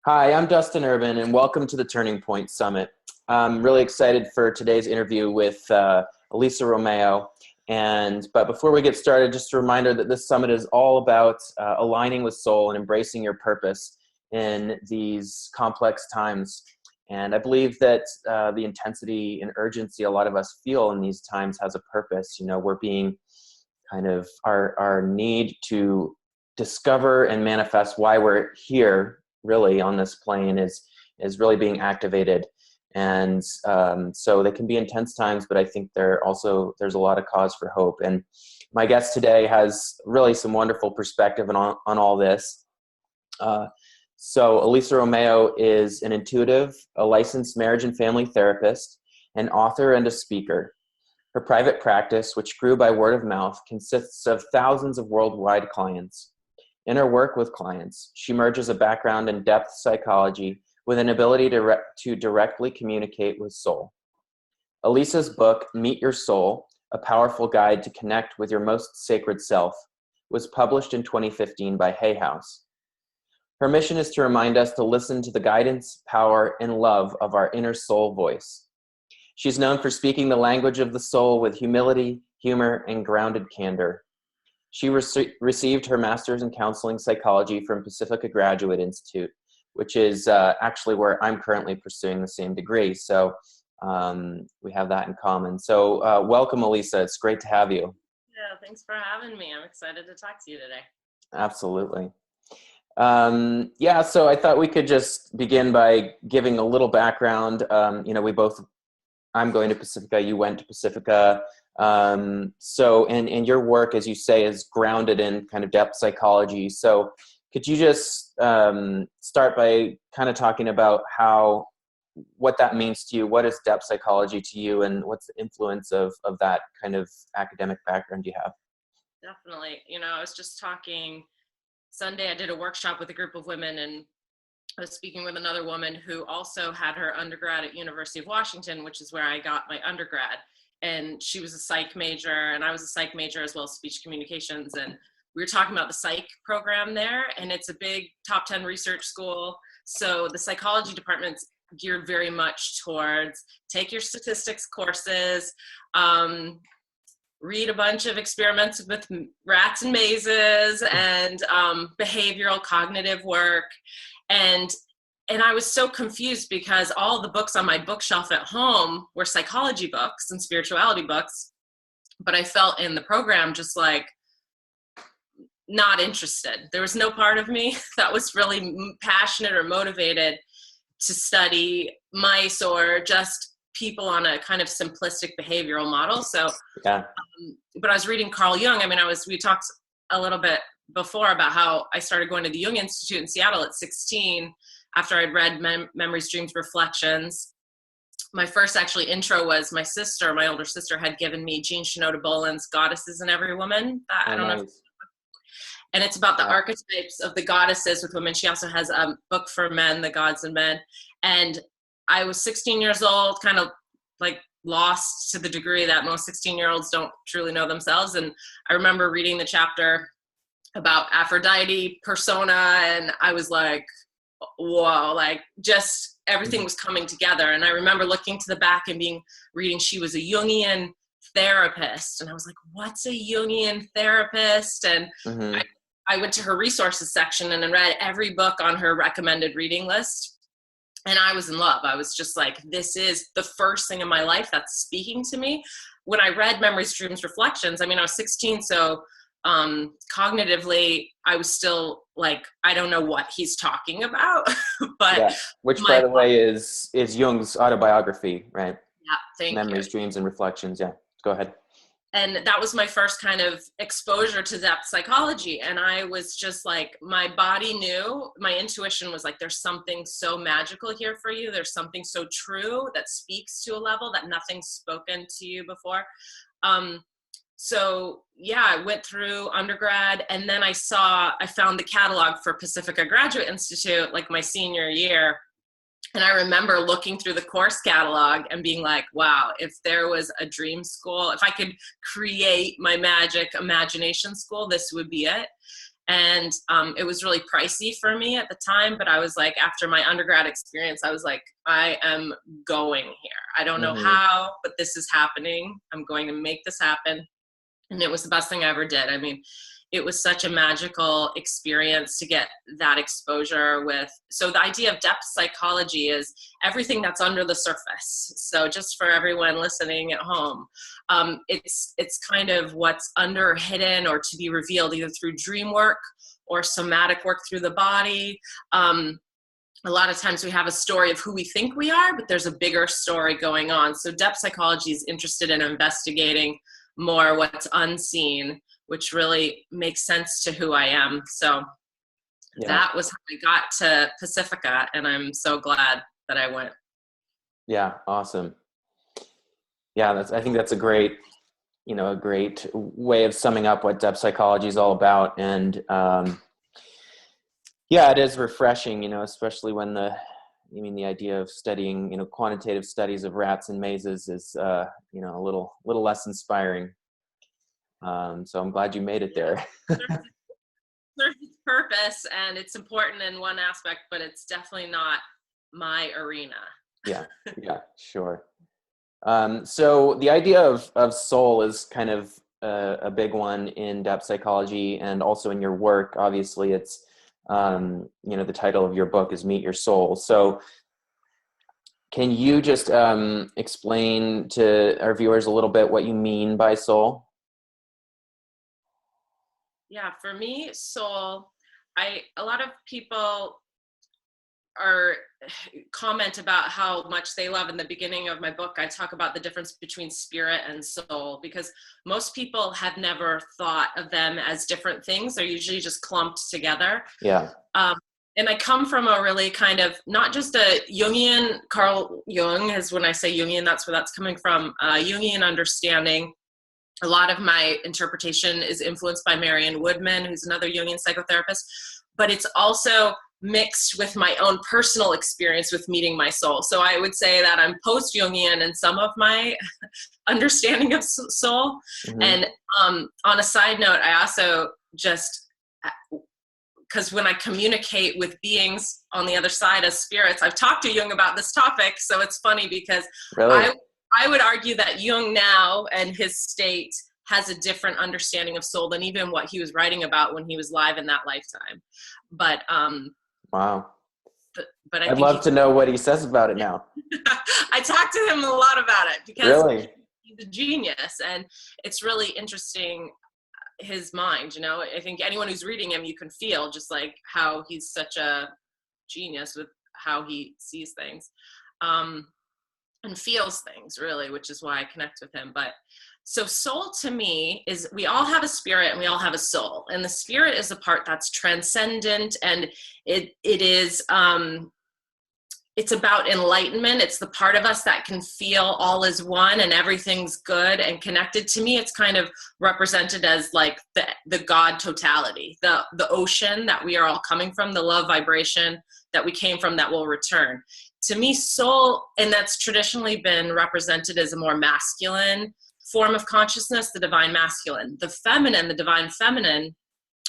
Hi, I'm Dustin Urban, and welcome to the Turning Point Summit. I'm really excited for today's interview with Elisa Romeo. But before we get started, just a reminder that this summit is all about aligning with soul and embracing your purpose in these complex times. And I believe that the intensity and urgency a lot of us feel in these times has a purpose. You know, we're being kind of our need to discover and manifest why we're here really on this plane is really being activated. And so they can be intense times, but I think there's a lot of cause for hope. And my guest today has really some wonderful perspective on all this. So Elisa Romeo is an intuitive, a licensed marriage and family therapist, an author and a speaker. Her private practice, which grew by word of mouth, consists of thousands of worldwide clients. In her work with clients, she merges a background in depth psychology with an ability to directly communicate with soul. Elisa's book, Meet Your Soul, A Powerful Guide to Connect with Your Most Sacred Self, was published in 2015 by Hay House. Her mission is to remind us to listen to the guidance, power, and love of our inner soul voice. She's known for speaking the language of the soul with humility, humor, and grounded candor. She received her master's in counseling psychology from Pacifica Graduate Institute, which is actually where I'm currently pursuing the same degree. So we have that in common. So welcome, Elisa. It's great to have you. Yeah, thanks for having me. I'm excited to talk to you today. Absolutely. So I thought we could just begin by giving a little background. I'm going to Pacifica, you went to Pacifica. And your work, as you say, is grounded in kind of depth psychology. So could you just start by kind of talking about what that means to you? What is depth psychology to you, and what's the influence of that kind of academic background you have? Definitely. I was just talking Sunday, I did a workshop with a group of women, and I was speaking with another woman who also had her undergrad at University of Washington, which is where I got my undergrad. And she was a psych major, and I was a psych major as well as speech communications. And we were talking about the psych program there, and it's a big top 10 research school. So the psychology department's geared very much towards take your statistics courses, read a bunch of experiments with rats and mazes, and behavioral cognitive work. And I was so confused because all the books on my bookshelf at home were psychology books and spirituality books, but I felt in the program just like not interested. There was no part of me that was really passionate or motivated to study mice or just people on a kind of simplistic behavioral model. So, yeah. But I was reading Carl Jung. We talked a little bit before about how I started going to the Jung Institute in Seattle at 16 after I'd read Memories, Dreams, Reflections. My first actually intro was my older sister had given me Jean Shinoda Bolen's Goddesses in Every Woman. I don't know. And it's about the archetypes of the goddesses with women. She also has a book for men, The Gods and Men. And I was 16 years old, kind of like lost to the degree that most 16-year-olds don't truly know themselves. And I remember reading the chapter about Aphrodite persona, and I was like, whoa, like just everything was coming together. And I remember looking to the back and reading she was a Jungian therapist. And I was like, what's a Jungian therapist? And I went to her resources section and read every book on her recommended reading list. And I was in love. I was just like, this is the first thing in my life that's speaking to me. When I read Memories, Dreams, Reflections, I was 16, so cognitively, I was still like, I don't know what he's talking about. But yeah. Which, by the way, is Jung's autobiography, right? Yeah, thank you. Memories, Dreams, and Reflections. Yeah, go ahead. And that was my first kind of exposure to depth psychology. And I was just like, my body knew, my intuition was like, there's something so magical here for you. There's something so true that speaks to a level that nothing's spoken to you before. So yeah, I went through undergrad, and then I found the catalog for Pacifica Graduate Institute like my senior year. And I remember looking through the course catalog and being like, wow, if there was a dream school, if I could create my magic imagination school, this would be it. And it was really pricey for me at the time, but I was like, after my undergrad experience, I was like, I am going here. I don't know how, but this is happening. I'm going to make this happen. And it was the best thing I ever did. I mean, it was such a magical experience to get that exposure with. So the idea of depth psychology is everything that's under the surface. So just for everyone listening at home, it's kind of what's under, hidden, or to be revealed either through dream work or somatic work through the body. A lot of times we have a story of who we think we are, but there's a bigger story going on. So depth psychology is interested in investigating more what's unseen, which really makes sense to who I am. So that was how I got to Pacifica, and I'm so glad that I went. Yeah, awesome. Yeah, I think that's a great way of summing up what depth psychology is all about. And it is refreshing, especially when the idea of studying, quantitative studies of rats and mazes is, a little less inspiring. So I'm glad you made it there. There's its purpose, and it's important in one aspect, but it's definitely not my arena. Yeah, sure. So the idea of soul is kind of a big one in depth psychology, and also in your work. Obviously, it's the title of your book is Meet Your Soul. So can you just explain to our viewers a little bit what you mean by soul? Yeah, for me, soul, a lot of people comment about how much they love. In the beginning of my book, I talk about the difference between spirit and soul, because most people have never thought of them as different things. They're usually just clumped together. Yeah. And I come from a really kind of, not just a Jungian, Carl Jung is, when I say Jungian, that's where that's coming from, Jungian understanding. A lot of my interpretation is influenced by Marion Woodman, who's another Jungian psychotherapist, but it's also mixed with my own personal experience with meeting my soul. So I would say that I'm post-Jungian in some of my understanding of soul. Mm-hmm. And on a side note, I also because when I communicate with beings on the other side as spirits, I've talked to Jung about this topic, so it's funny because really? I would argue that Jung now and his state has a different understanding of soul than even what he was writing about when he was live in that lifetime. But wow. But I'd love to know what he says about it now. I talked to him a lot about it because really? He's a genius, and it's really interesting, his mind. I think anyone who's reading him, you can feel just like how he's such a genius with how he sees things. And feels things, really, which is why I connect with him. But so soul to me is, we all have a spirit and we all have a soul, and the spirit is the part that's transcendent, and it is it's about enlightenment. It's the part of us that can feel all is one and everything's good and connected. To me, it's kind of represented as like the God totality, the ocean that we are all coming from, the love vibration that we came from that will return. To me, soul, and that's traditionally been represented as a more masculine form of consciousness, the divine masculine. The feminine, the divine feminine,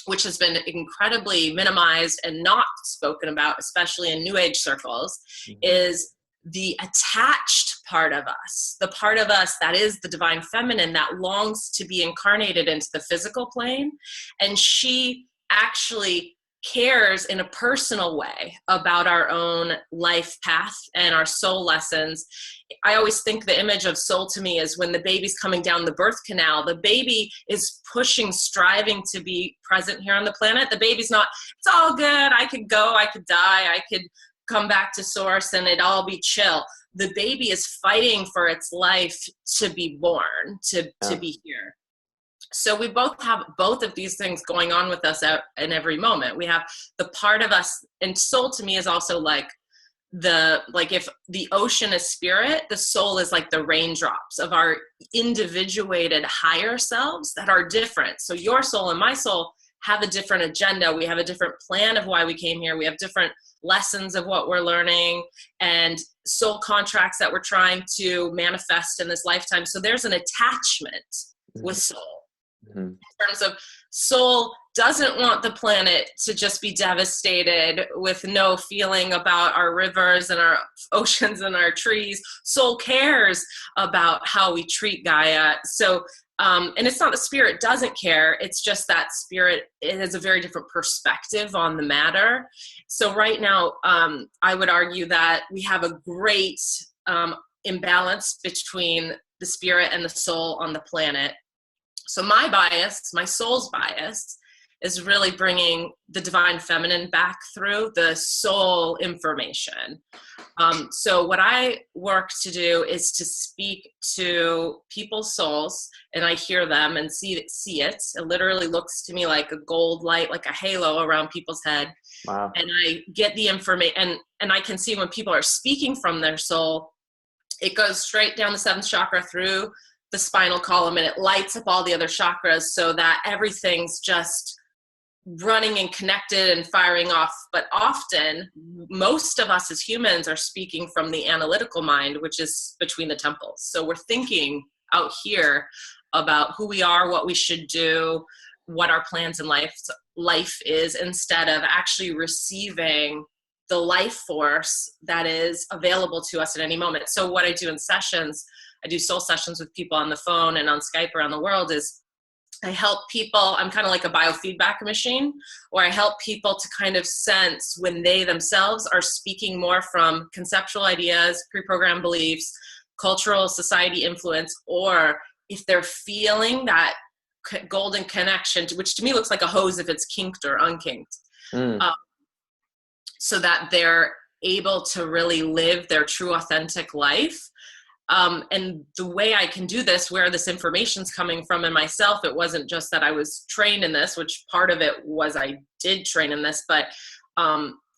which has been incredibly minimized and not spoken about, especially in New Age circles, mm-hmm. is the attached part of us, the part of us that is the divine feminine that longs to be incarnated into the physical plane. And she actually cares in a personal way about our own life path and our soul lessons. I always think the image of soul to me is when the baby's coming down the birth canal, the baby is pushing, striving to be present here on the planet. The baby's not, it's all good, I could go, I could die, I could come back to source and it'd all be chill. The baby is fighting for its life to be born, to be here. So we both have both of these things going on with us in every moment. We have the part of us, and soul to me is also like if the ocean is spirit, the soul is like the raindrops of our individuated higher selves that are different. So your soul and my soul have a different agenda. We have a different plan of why we came here. We have different lessons of what we're learning and soul contracts that we're trying to manifest in this lifetime. So there's an attachment with soul. Mm-hmm. In terms of soul doesn't want the planet to just be devastated with no feeling about our rivers and our oceans and our trees. Soul cares about how we treat Gaia. So, and it's not the spirit doesn't care, it's just that spirit, it has a very different perspective on the matter. So right now, I would argue that we have a great imbalance between the spirit and the soul on the planet. So my bias, my soul's bias, is really bringing the divine feminine back through the soul information. So what I work to do is to speak to people's souls, and I hear them and see it. It literally looks to me like a gold light, like a halo around people's head. Wow. And I get the information, and I can see when people are speaking from their soul, it goes straight down the seventh chakra through the spinal column, and it lights up all the other chakras so that everything's just running and connected and firing off. But often, most of us as humans are speaking from the analytical mind, which is between the temples. So we're thinking out here about who we are, what we should do, what our plans in life is, instead of actually receiving the life force that is available to us at any moment. So what I do in sessions, I do soul sessions with people on the phone and on Skype around the world, is I help people, I'm kind of like a biofeedback machine, where I help people to kind of sense when they themselves are speaking more from conceptual ideas, pre-programmed beliefs, cultural society influence, or if they're feeling that golden connection, which to me looks like a hose if it's kinked or unkinked, so that they're able to really live their true authentic life. And the way I can do this, where this information's coming from in myself, it wasn't just that I was trained in this, which part of it was I did train in this, but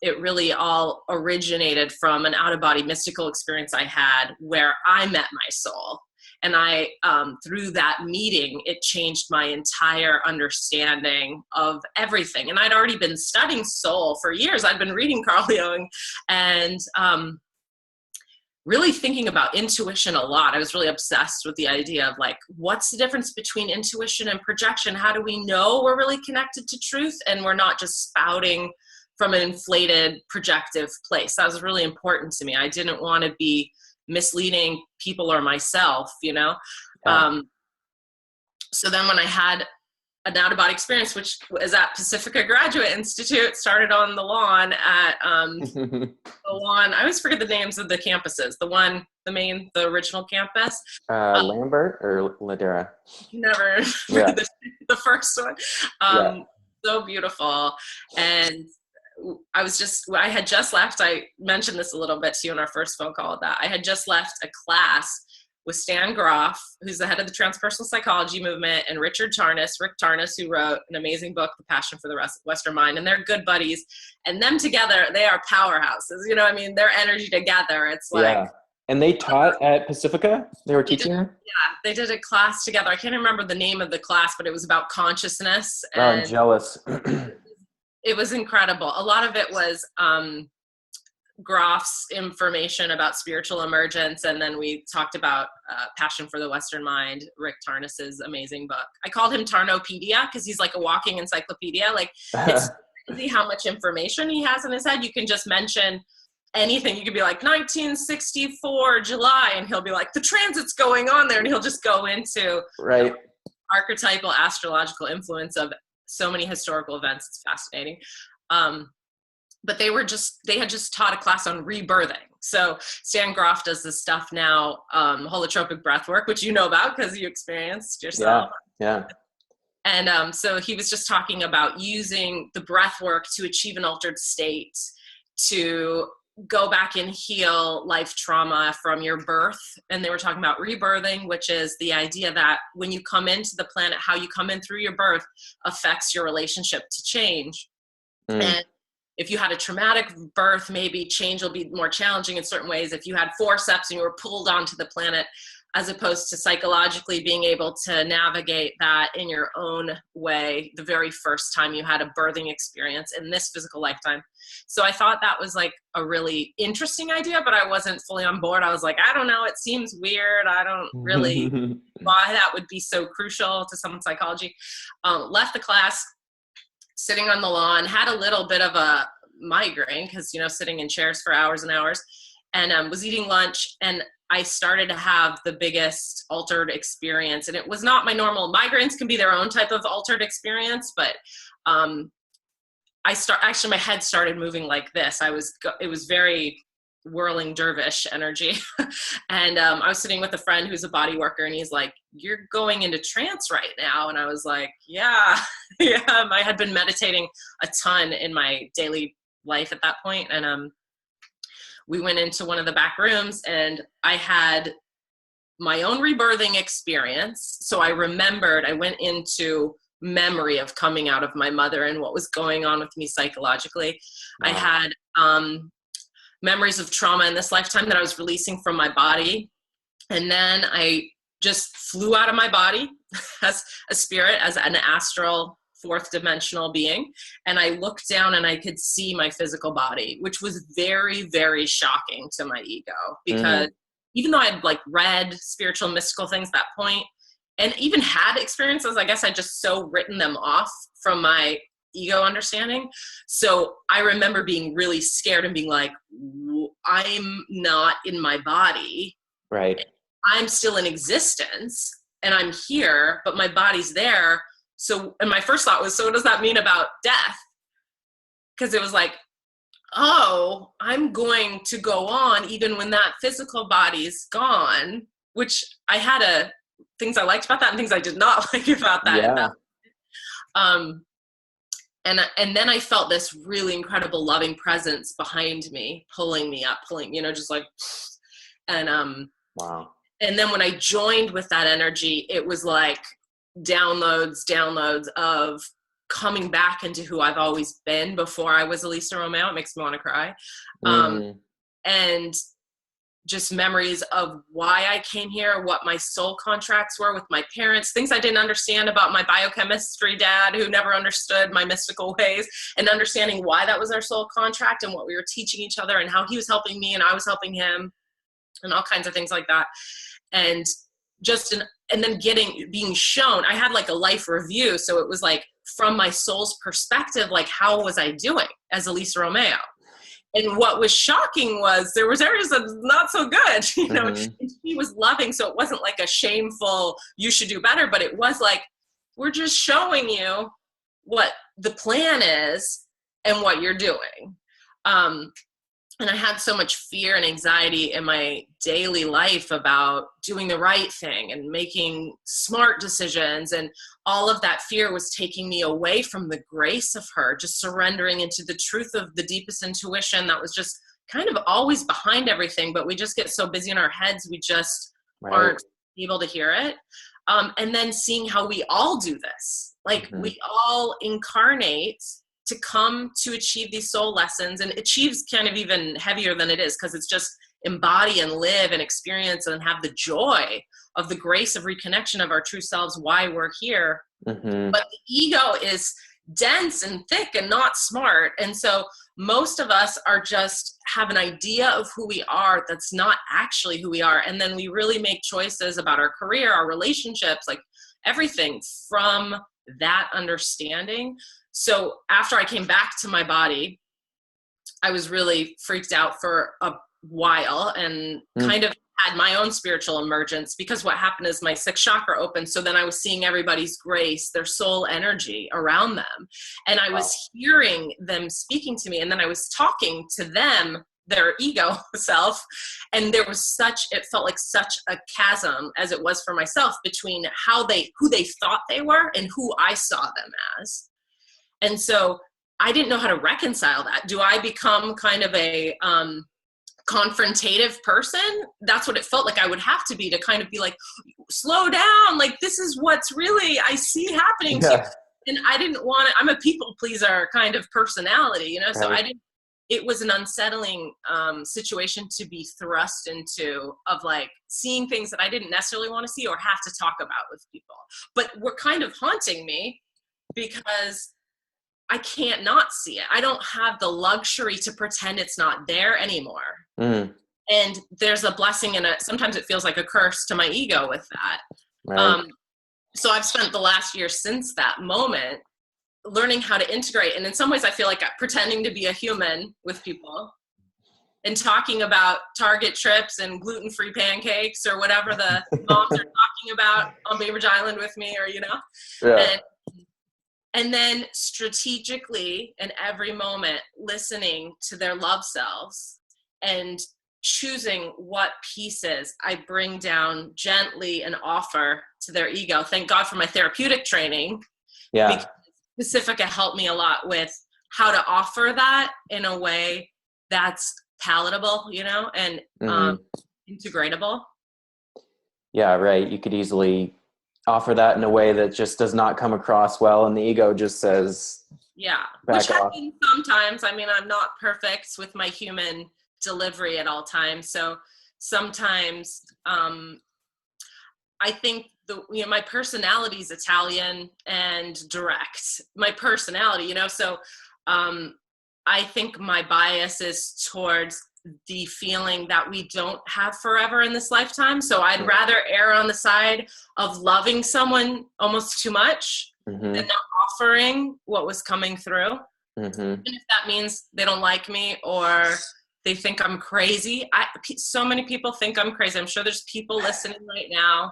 it really all originated from an out-of-body mystical experience I had where I met my soul. And I, through that meeting, it changed my entire understanding of everything. And I'd already been studying soul for years. I'd been reading Carl Jung and really thinking about intuition a lot. I was really obsessed with the idea of like, what's the difference between intuition and projection? How do we know we're really connected to truth and we're not just spouting from an inflated projective place? That was really important to me. I didn't want to be misleading people or myself, you know? Yeah. So then when I had an out-of-body experience, which is at Pacifica Graduate Institute, started on the lawn at the lawn. I always forget the names of the campuses. The original campus. Lambert or Ladera? Never. Yeah. the first one. So beautiful. And I had just left. I mentioned this a little bit to you in our first phone call, that I had just left a class with Stan Groff, who's the head of the transpersonal psychology movement, and Rick Tarnas, who wrote an amazing book, The Passion for the Western Mind, and they're good buddies. And them together, they are powerhouses. You know what I mean? Their energy together, it's like... Yeah. And they taught at Pacifica? They were teaching her? Yeah, they did a class together. I can't remember the name of the class, but it was about consciousness. Oh, I'm jealous. It was incredible. A lot of it was... Groff's information about spiritual emergence, and then we talked about Passion for the Western Mind, Rick Tarnas's amazing book. I called him Tarnopedia because he's like a walking encyclopedia. Like, it's crazy how much information he has in his head. You can just mention anything. You could be like 1964 July, and he'll be like, the transit's going on there, and he'll just go into right. Archetypal astrological influence of so many historical events. It's fascinating. But they had just taught a class on rebirthing. So Stan Groff does this stuff now, holotropic breath work, which you know about because you experienced yourself. Yeah. And so he was just talking about using the breath work to achieve an altered state, to go back and heal life trauma from your birth. And they were talking about rebirthing, which is the idea that when you come into the planet, how you come in through your birth affects your relationship to change. And if you had a traumatic birth, maybe change will be more challenging in certain ways. If you had forceps and you were pulled onto the planet, as opposed to psychologically being able to navigate that in your own way the very first time you had a birthing experience in this physical lifetime. So I thought that was like a really interesting idea, but I wasn't fully on board. I was like, I don't know, it seems weird. I don't really why that would be so crucial to someone's psychology. Left the class. sitting on the lawn, had a little bit of a migraine because, sitting in chairs for hours and hours, and was eating lunch, and I started to have the biggest altered experience. And it was not my normal. Migraines can be their own type of altered experience, but actually my head started moving like this. It was very whirling dervish energy. And I was sitting with a friend who's a body worker, and he's like, "You're going into trance right now." And I was like, yeah. Yeah. I had been meditating a ton in my daily life at that point. And we went into one of the back rooms, and I had my own rebirthing experience. So I went into memory of coming out of my mother and what was going on with me psychologically. Wow. I had memories of trauma in this lifetime that I was releasing from my body. And then I just flew out of my body as a spirit, as an astral fourth dimensional being. And I looked down and I could see my physical body, which was very, very shocking to my ego, because even though I had read spiritual mystical things at that point, and even had experiences, I guess I just so written them off from my ego understanding. So I remember being really scared and being like, I'm not in my body. Right. I'm still in existence and I'm here, but my body's there. So, and my first thought was, so what does that mean about death? Because it was like, oh, I'm going to go on even when that physical body's gone, which I had things I liked about that and things I did not like about that. Yeah. And then I felt this really incredible loving presence behind me, pulling me up, just like, and wow. And then when I joined with that energy, it was like downloads of coming back into who I've always been before I was Elisa Romeo. It makes me want to cry. And just memories of why I came here, what my soul contracts were with my parents, things I didn't understand about my biochemistry dad who never understood my mystical ways, and understanding why that was our soul contract and what we were teaching each other and how he was helping me and I was helping him and all kinds of things like that. And then being shown, I had a life review. So it was from my soul's perspective, how was I doing as Elisa Romeo? And what was shocking was there was areas that was not so good, and she was loving. So it wasn't a shameful, you should do better, but it was we're just showing you what the plan is and what you're doing. And I had so much fear and anxiety in my daily life about doing the right thing and making smart decisions. And all of that fear was taking me away from the grace of her, just surrendering into the truth of the deepest intuition that was just kind of always behind everything. But we just get so busy in our heads, we just aren't able to hear it. And then seeing how we all do this, we all incarnate to come to achieve these soul lessons, and achieves kind of even heavier than it is, because it's just embody and live and experience and have the joy of the grace of reconnection of our true selves, why we're here. But the ego is dense and thick and not smart. And so most of us are just have an idea of who we are that's not actually who we are. And then we really make choices about our career, our relationships, everything from that understanding. So after I came back to my body, I was really freaked out for a while and kind of had my own spiritual emergence, because what happened is my sixth chakra opened. So then I was seeing everybody's grace, their soul energy around them. And I was hearing them speaking to me. And then I was talking to them, their ego self. And there was it felt like such a chasm, as it was for myself, between who they thought they were and who I saw them as. And so I didn't know how to reconcile that. Do I become kind of a confrontative person? That's what it felt like I would have to be, to kind of be slow down. This is what's really I see happening to you. And I didn't want to, I'm a people pleaser kind of personality, so it was an unsettling situation to be thrust into, of seeing things that I didn't necessarily want to see or have to talk about with people, but were kind of haunting me because I can't not see it. I don't have the luxury to pretend it's not there anymore. And there's a blessing in it. Sometimes it feels like a curse to my ego with that. So I've spent the last year since that moment learning how to integrate. And in some ways I feel like I'm pretending to be a human with people and talking about Target trips and gluten-free pancakes or whatever the moms are talking about on Bainbridge Island with me, or, Yeah. and then strategically in every moment, listening to their love selves and choosing what pieces I bring down gently and offer to their ego. Thank God for my therapeutic training. Yeah. Because Pacifica helped me a lot with how to offer that in a way that's palatable, and integratable. Yeah, right. You could easily offer that in a way that just does not come across well, and the ego just says, which off. happens sometimes. I mean, I'm not perfect with my human delivery at all times, so sometimes I think my personality is Italian and direct. My personality, so I think my bias is towards the feeling that we don't have forever in this lifetime. So I'd rather err on the side of loving someone almost too much than not offering what was coming through. And if that means they don't like me or they think I'm crazy. So many people think I'm crazy. I'm sure there's people listening right now.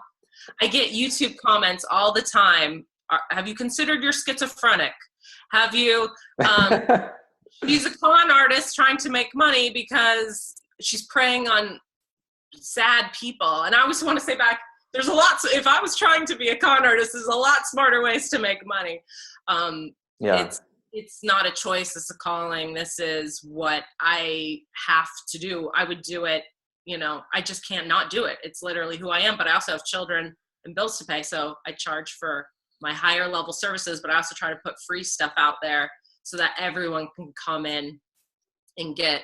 I get YouTube comments all the time. Have you considered you're schizophrenic? Have you... She's a con artist trying to make money because she's preying on sad people. And I always want to say back, there's a lot. If I was trying to be a con artist, there's a lot smarter ways to make money. It's not a choice. It's a calling. This is what I have to do. I would do it. I just can't not do it. It's literally who I am. But I also have children and bills to pay. So I charge for my higher level services, but I also try to put free stuff out there so that everyone can come in and get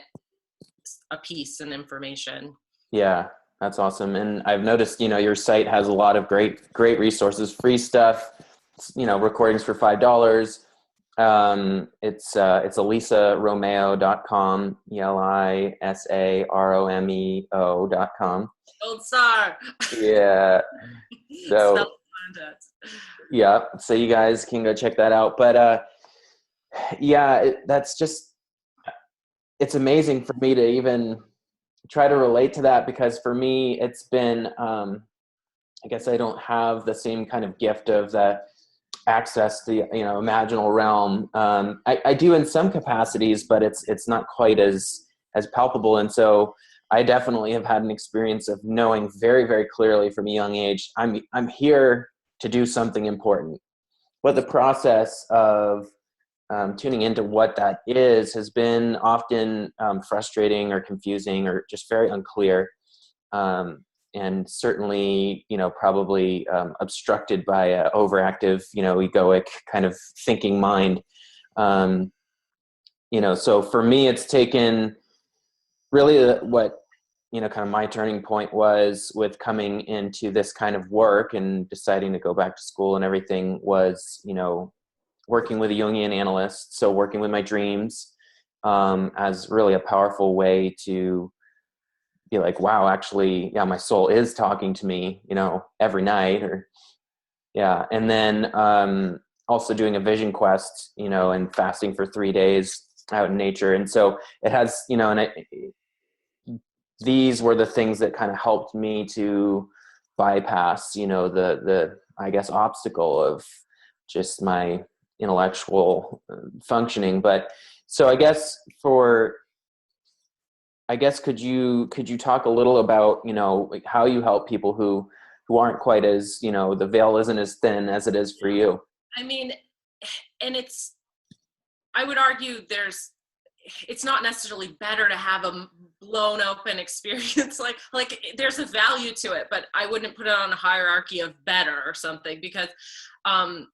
a piece and information. Yeah, that's awesome. And I've noticed, your site has a lot of great resources, free stuff, recordings for $5. It's elisaromeo.com, ELISAROMEO.com. Old star. Yeah. So, yeah. So you guys can go check that out. But, that's just, it's amazing for me to even try to relate to that, because for me, it's been, I guess I don't have the same kind of gift of that access to the, imaginal realm. I do in some capacities, but it's not quite as palpable. And so I definitely have had an experience of knowing very, very clearly from a young age, I'm here to do something important. But the process of tuning into what that is has been often frustrating or confusing or just very unclear. And certainly, probably obstructed by an overactive, egoic kind of thinking mind. So for me, it's taken really what, kind of my turning point was with coming into this kind of work and deciding to go back to school and everything was, working with a Jungian analyst. So working with my dreams as really a powerful way to be like, wow, actually, my soul is talking to me, every night and then also doing a vision quest, and fasting for 3 days out in nature. And so it has, these were the things that kind of helped me to bypass, the, I guess, obstacle of just my intellectual functioning. But so I guess could you talk a little about, like how you help people who aren't quite as, the veil isn't as thin as it is for you? I mean, and I would argue it's not necessarily better to have a blown open experience. like there's a value to it, but I wouldn't put it on a hierarchy of better or something, because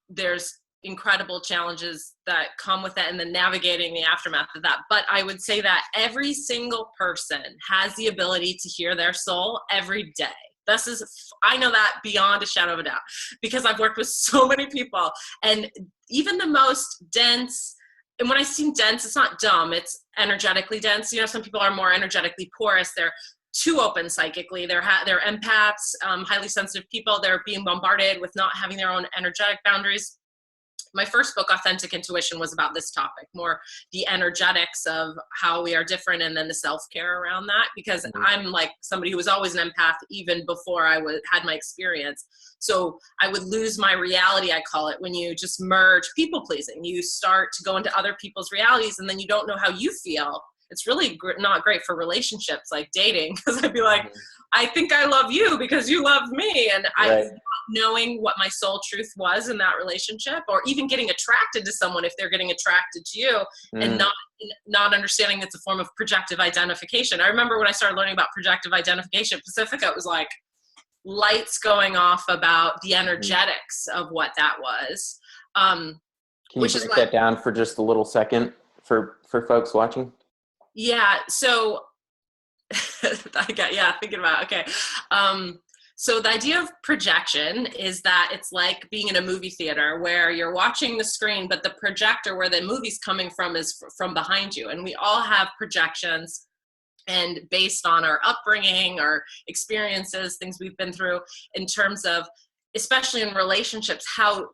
there's incredible challenges that come with that and then navigating the aftermath of that. But I would say that every single person has the ability to hear their soul every day. I know that beyond a shadow of a doubt, because I've worked with so many people, and even the most dense, and when I say dense, it's not dumb, it's energetically dense. Some people are more energetically porous. They're too open psychically. They're empaths, highly sensitive people. They're being bombarded with not having their own energetic boundaries. my first book, Authentic Intuition, was about this topic, more the energetics of how we are different, and then the self-care around that, because I'm like somebody who was always an empath even before I had my experience. So I would lose my reality, I call it, when you just merge people pleasing. You start to go into other people's realities, and then you don't know how you feel. It's really not great for relationships like dating, because I'd be like, I think I love you because you love me. And I, knowing what my soul truth was in that relationship, or even getting attracted to someone if they're getting attracted to you, and not understanding it's a form of projective identification. I remember when I started learning about projective identification, Pacifica, it was like lights going off about the energetics of what that was. Can you break that down for just a little second for folks watching? Yeah. So thinking about, okay. So the idea of projection is that it's like being in a movie theater where you're watching the screen, but the projector where the movie's coming from is from behind you. And we all have projections, and based on our upbringing, our experiences, things we've been through, in terms of, especially in relationships, how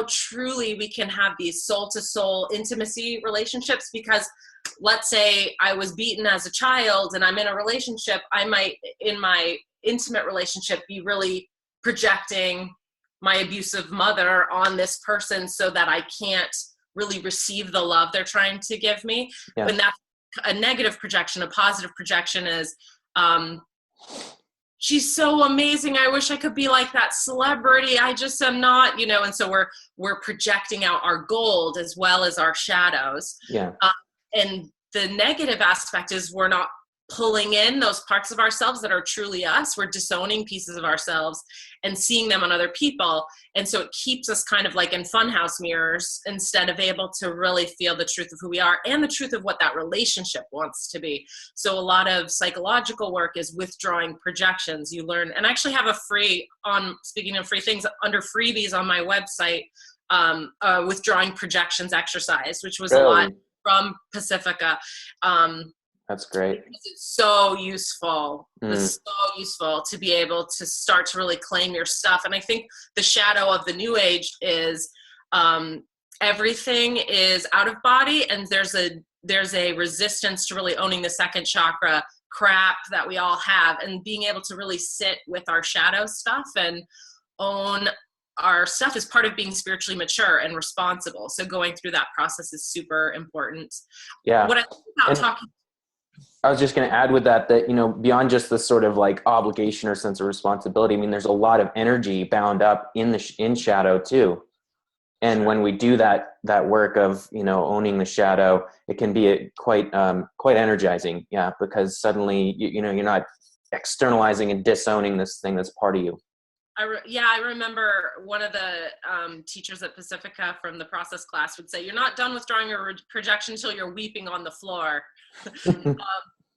truly we can have these soul-to-soul intimacy relationships. Because let's say I was beaten as a child and I'm in a relationship, I might, in my intimate relationship, be really projecting my abusive mother on this person so that I can't really receive the love they're trying to give me. Yeah. When that's a negative projection. A positive projection is, she's so amazing, I wish I could be like that celebrity, I just am not, and so we're projecting out our gold as well as our shadows. Yeah. And the negative aspect is we're not pulling in those parts of ourselves that are truly us. We're disowning pieces of ourselves and seeing them on other people. And so it keeps us kind of like in funhouse mirrors instead of able to really feel the truth of who we are and the truth of what that relationship wants to be. So a lot of psychological work is withdrawing projections. You learn, and I actually have speaking of free things, under freebies on my website, withdrawing projections exercise, which was a lot from Pacifica. That's great. It's so useful. It's so useful to be able to start to really claim your stuff. And I think the shadow of the new age is everything is out of body, and there's a resistance to really owning the second chakra crap that we all have, and being able to really sit with our shadow stuff and own our stuff is part of being spiritually mature and responsible. So going through that process is super important. Yeah. What I think about I was just going to add with that, beyond just this sort of like obligation or sense of responsibility, I mean, there's a lot of energy bound up in shadow too. And when we do that work of, owning the shadow, it can be quite energizing. Yeah. Because suddenly, you're not externalizing and disowning this thing that's part of you. I remember one of the teachers at Pacifica from the process class would say, you're not done withdrawing your projection until you're weeping on the floor.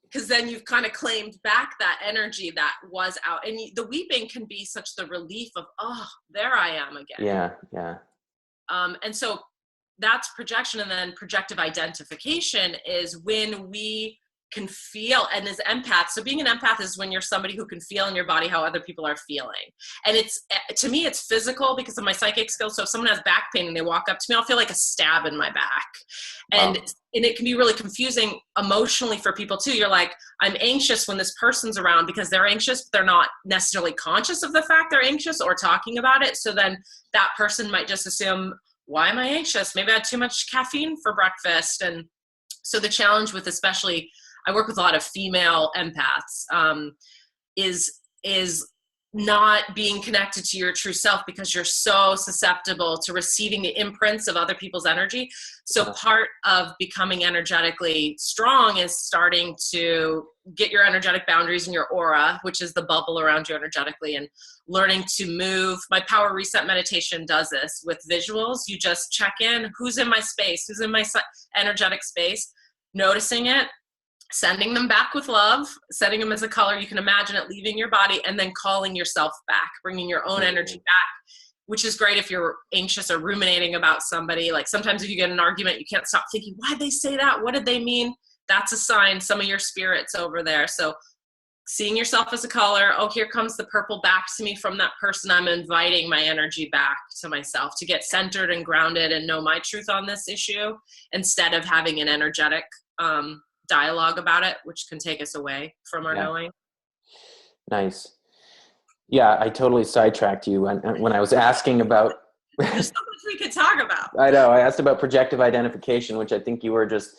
Because then you've kind of claimed back that energy that was out. And the weeping can be such the relief of, oh, there I am again. Yeah, yeah. And so that's projection. And then projective identification is when we can feel, and as empaths, so being an empath is when you're somebody who can feel in your body how other people are feeling. And to me, it's physical because of my psychic skills. So if someone has back pain and they walk up to me, I'll feel like a stab in my back. And it can be really confusing emotionally for people too. You're like, I'm anxious when this person's around because they're anxious, but they're not necessarily conscious of the fact they're anxious or talking about it. So then that person might just assume, why am I anxious? Maybe I had too much caffeine for breakfast. And so the challenge with, especially, I work with a lot of female empaths, is not being connected to your true self because you're so susceptible to receiving the imprints of other people's energy. So part of becoming energetically strong is starting to get your energetic boundaries in your aura, which is the bubble around you energetically, and learning to move. My power reset meditation does this with visuals. You just check in, who's in my space, who's in my energetic space, noticing it, sending them back with love, setting them as a color. You can imagine it leaving your body, and then calling yourself back, bringing your own energy back, which is great if you're anxious or ruminating about somebody. Like sometimes if you get in an argument, you can't stop thinking, why'd they say that? What did they mean? That's a sign some of your spirit's over there. So seeing yourself as a color. Oh, here comes the purple back to me from that person. I'm inviting my energy back to myself to get centered and grounded and know my truth on this issue, instead of having an energetic dialogue about it, which can take us away from our knowing. Nice. Yeah, I totally sidetracked you when I was asking about... There's so much we could talk about. I know. I asked about projective identification, which I think you were just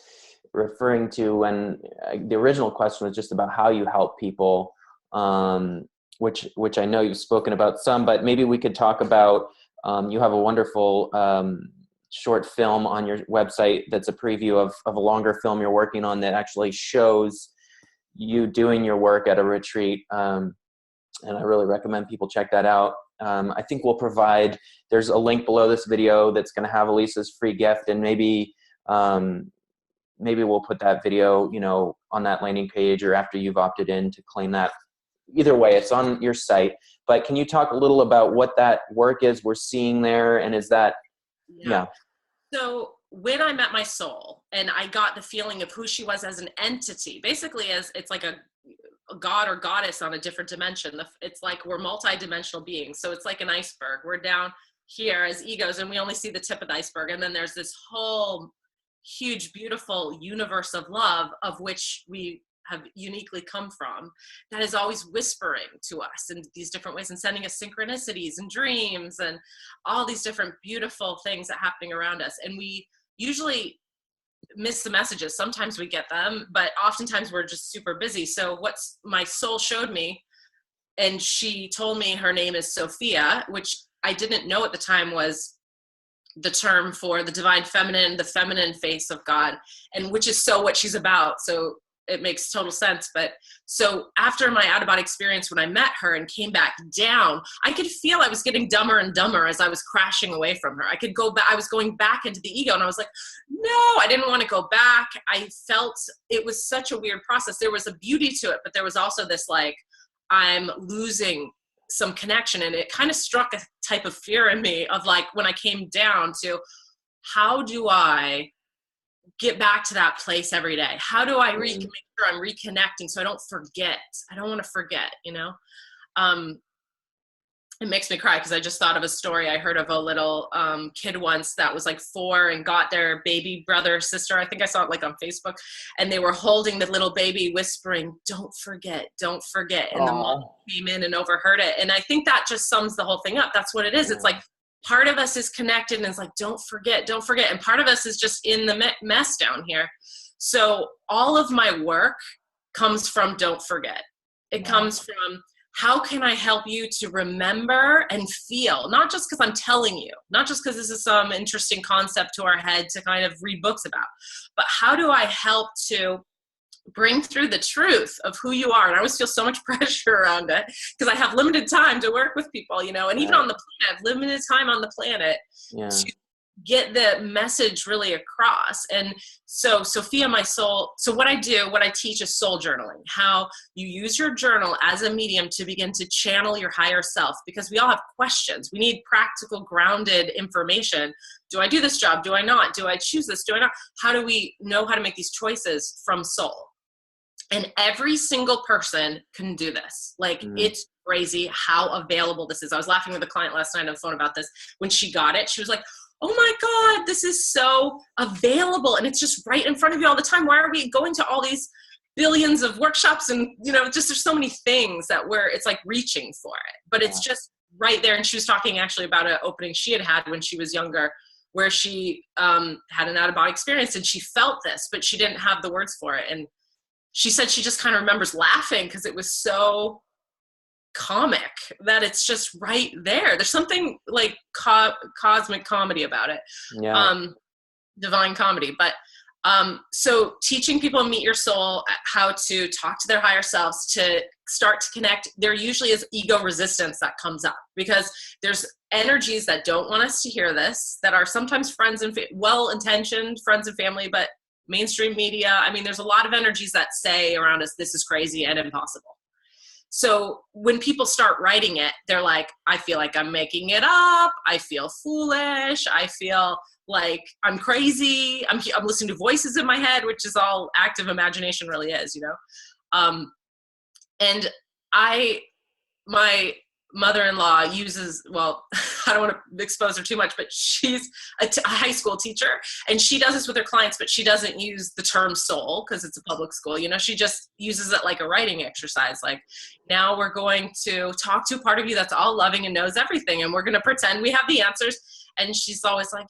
referring to when the original question was just about how you help people, which I know you've spoken about some, but maybe we could talk about, you have a wonderful short film on your website that's a preview of a longer film you're working on that actually shows you doing your work at a retreat. And I really recommend people check that out. I think there's a link below this video that's going to have Elisa's free gift, and maybe we'll put that video, on that landing page, or after you've opted in to claim that. Either way, it's on your site. But can you talk a little about what that work is we're seeing there? And is that, yeah. So when I met my soul and I got the feeling of who she was as an entity, basically as it's like a god or goddess on a different dimension. It's like we're multidimensional beings. So it's like an iceberg. We're down here as egos and we only see the tip of the iceberg. And then there's this whole huge, beautiful universe of love, of which we have uniquely come from, that is always whispering to us in these different ways and sending us synchronicities and dreams and all these different beautiful things that are happening around us. And we usually miss the messages. Sometimes we get them, but oftentimes we're just super busy. So what's my soul showed me, and she told me her name is Sophia, which I didn't know at the time was the term for the divine feminine, the feminine face of God, and which is so what she's about. So it makes total sense. But so after my out-of-body experience, when I met her and came back down, I could feel I was getting dumber and dumber as I was crashing away from her. I could go back. I was going back into the ego, and I was like, no, I didn't want to go back. I felt it was such a weird process. There was a beauty to it, but there was also this, like, I'm losing some connection. And it kind of struck a type of fear in me of, like, when I came down to, how do I get back to that place every day? How do I make sure I'm reconnecting so I don't forget? I don't want to forget, It makes me cry because I just thought of a story I heard of a little kid once that was like 4 and got their baby brother or sister. I think I saw it like on Facebook, and they were holding the little baby whispering, don't forget, don't forget. And the mom came in and overheard it. And I think that just sums the whole thing up. That's what it is. It's like part of us is connected and it's like, don't forget, don't forget. And part of us is just in the mess down here. So all of my work comes from don't forget. It comes from, how can I help you to remember and feel? Not just because I'm telling you, not just because this is some interesting concept to our head to kind of read books about, but how do I help to bring through the truth of who you are? And I always feel so much pressure around it because I have limited time to work with people, and even on the planet, I have limited time on the planet to get the message really across. And so Sophia, my soul, so what I teach is soul journaling, how you use your journal as a medium to begin to channel your higher self, because we all have questions. We need practical, grounded information. Do I do this job? Do I not? Do I choose this? Do I not? How do we know how to make these choices from soul? And every single person can do this. Like, it's crazy how available this is. I was laughing with a client last night on the phone about this. When she got it, she was like, oh my God, this is so available. And it's just right in front of you all the time. Why are we going to all these billions of workshops? And, just there's so many things that it's like reaching for it, but it's just right there. And she was talking actually about an opening she had when she was younger, where she had an out-of-body experience and she felt this, but she didn't have the words for it. And she said she just kind of remembers laughing because it was so comic that it's just right there. There's something like cosmic comedy about it. Divine comedy. But so teaching people meet your soul, how to talk to their higher selves, to start to connect. There usually is ego resistance that comes up because there's energies that don't want us to hear this, that are sometimes friends and well-intentioned friends and family, but mainstream media. I mean, there's a lot of energies that say around us, this is crazy and impossible. So when people start writing it, they're like, I feel like I'm making it up. I feel foolish. I feel like I'm crazy. I'm listening to voices in my head, which is all active imagination really is, And my mother-in-law uses, well, I don't want to expose her too much, but she's a high school teacher, and she does this with her clients, but she doesn't use the term soul because it's a public school. She just uses it like a writing exercise. Like, now we're going to talk to a part of you that's all loving and knows everything, and we're going to pretend we have the answers. And she's always like,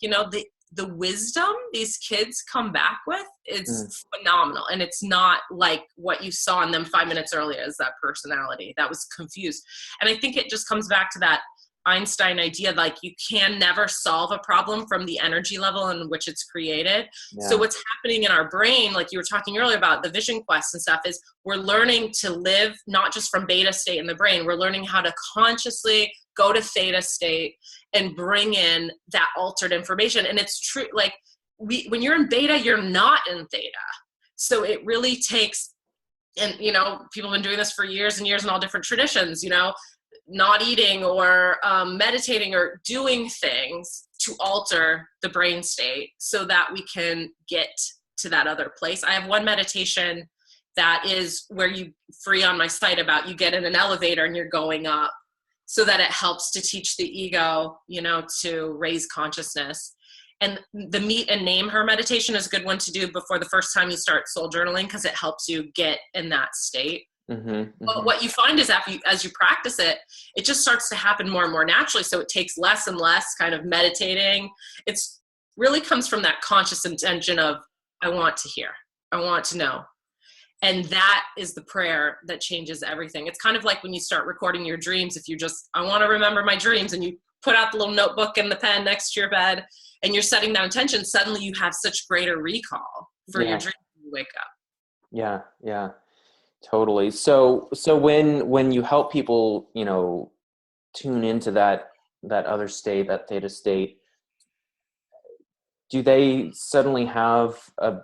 the wisdom these kids come back with is phenomenal. And it's not like what you saw in them 5 minutes earlier as that personality that was confused. And I think it just comes back to that Einstein idea, like you can never solve a problem from the energy level in which it's created. Yeah. So what's happening in our brain, like you were talking earlier about the vision quest and stuff, is we're learning to live not just from beta state in the brain, we're learning how to consciously go to theta state and bring in that altered information. And it's true, like when you're in beta, you're not in theta. So it really takes, and people have been doing this for years and years in all different traditions, not eating or meditating or doing things to alter the brain state so that we can get to that other place. I have one meditation that is where you free on my site about you get in an elevator and you're going up, so that it helps to teach the ego, to raise consciousness. And the meet and name her meditation is a good one to do before the first time you start soul journaling, because it helps you get in that state. But what you find is as you practice it, it just starts to happen more and more naturally. So it takes less and less kind of meditating. It's really comes from that conscious intention of, I want to hear, I want to know. And that is the prayer that changes everything. It's kind of like when you start recording your dreams. If you just, I want to remember my dreams, and you put out the little notebook and the pen next to your bed, and you're setting that intention, suddenly you have such greater recall for your dreams when you wake up. Yeah, totally. So when you help people, tune into that other state, that theta state, do they suddenly have a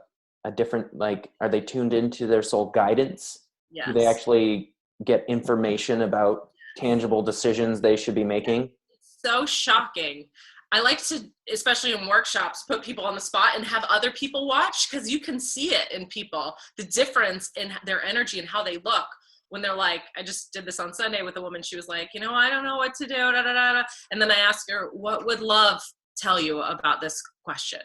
different, like, are they tuned into their soul guidance? Yes. Do they actually get information about tangible decisions they should be making? It's so shocking. I like to, especially in workshops, put people on the spot and have other people watch, because you can see it in people, the difference in their energy and how they look when they're like, I just did this on Sunday with a woman. She was like, I don't know what to do. Da, da, da, da. And then I asked her, what would love tell you about this question?